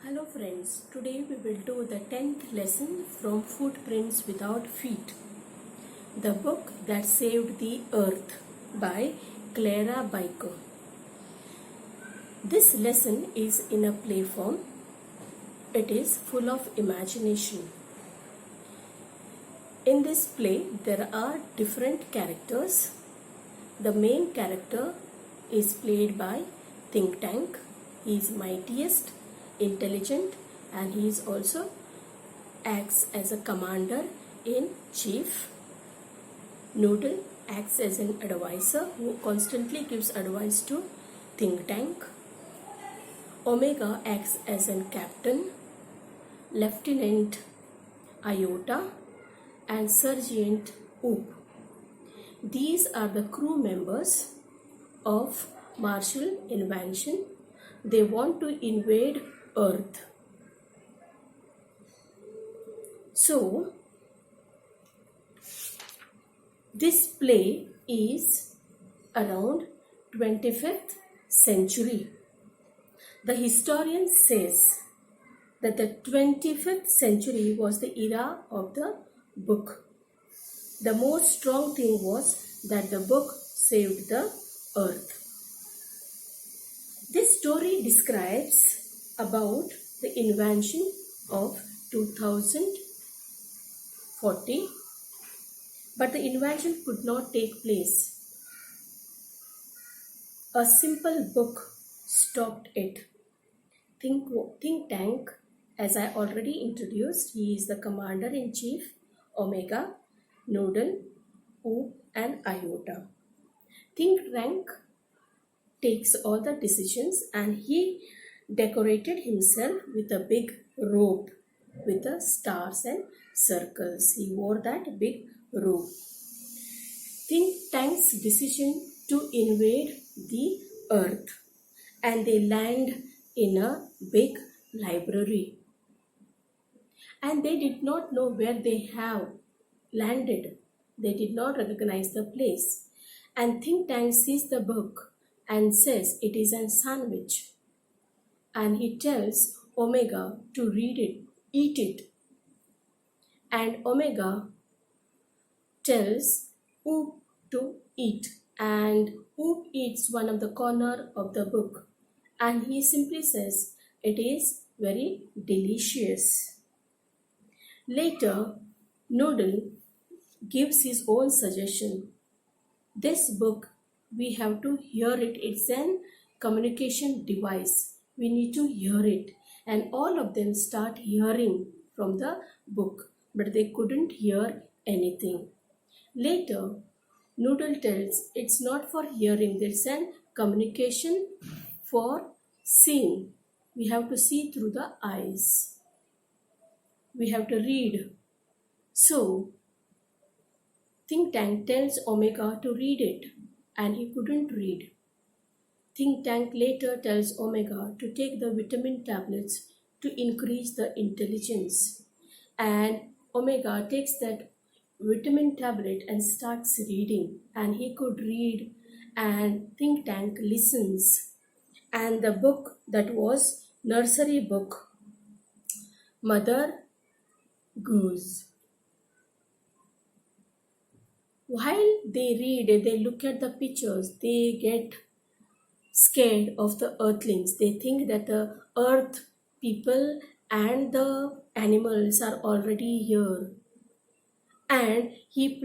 Hello friends, today we will do the 10th lesson from Footprints Without Feet, the book that saved the earth by Clara Baiko. This lesson is in a play form. It is full of imagination. In this play, there are different characters. The main character is played by Think Tank. He is mightiest, intelligent, and he is also acts as a commander in chief. Noodle acts as an advisor who constantly gives advice to Think Tank. Omega acts as a captain, Lieutenant Iota, and Sergeant Oop. These are the crew members of Martian invasion. They want to invade Earth. So, this play is around 25th century. The historian says that the 25th century was the era of the book. The most strong thing was that the book saved the earth. This story describes about the invention of 2040, but the invention could not take place. A simple book stopped it. Think Tank, as I already introduced, he is the commander-in-chief, Omega, Noodle, Oop, and Iota. Think Tank takes all the decisions, and he decorated himself with a big robe with the stars and circles. He wore that big robe. Think Tank's decision to invade the earth, and they land in a big library, and they did not know where they have landed. They did not recognize the place, and Think Tank sees the book and says it is a sandwich, and he tells Omega to read it, eat it, and Omega tells Oop to eat, and Oop eats one of the corner of the book, and he simply says it is very delicious. Later, Noodle gives his own suggestion. This book, we have to hear it. It's an communication device. We need to hear it. And all of them start hearing from the book, but they couldn't hear anything. Later, Noodle tells it's not for hearing, there's an communication for seeing. We have to see through the eyes. We have to read. So, Think Tank tells Omega to read it, and he couldn't read. Think Tank later tells Omega to take the vitamin tablets to increase the intelligence. And Omega takes that vitamin tablet and starts reading, and he could read, and Think Tank listens. And the book that was nursery book, Mother Goose. While they read, they look at the pictures, they get scared of the earthlings. They think that the earth people and the animals are already here. And he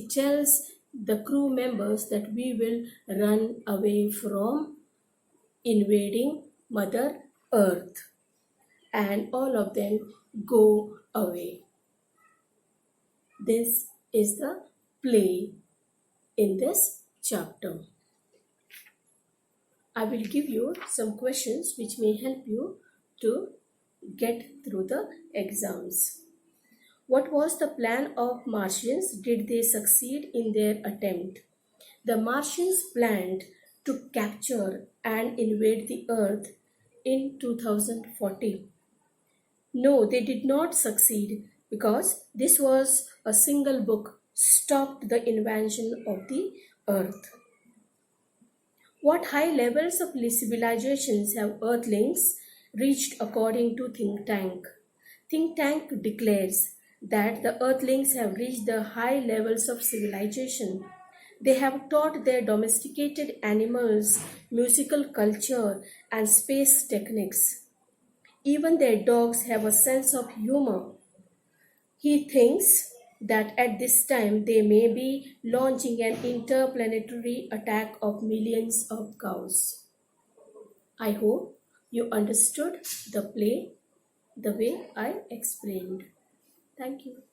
tells the crew members that we will run away from invading Mother Earth. And all of them go away. This is the play in this chapter. I will give you some questions which may help you to get through the exams. What was the plan of Martians? Did they succeed in their attempt? The Martians planned to capture and invade the Earth in 2040. No, they did not succeed because this was a single book stopped the invasion of the Earth. What high levels of civilizations have Earthlings reached according to think tank. Think tank declares that the earthlings have reached the high levels of civilization. They have taught their domesticated animals musical culture and space techniques. Even their dogs have a sense of humor. He thinks that at this time they may be launching an interplanetary attack of millions of cows. I hope you understood the play the way I explained. Thank you.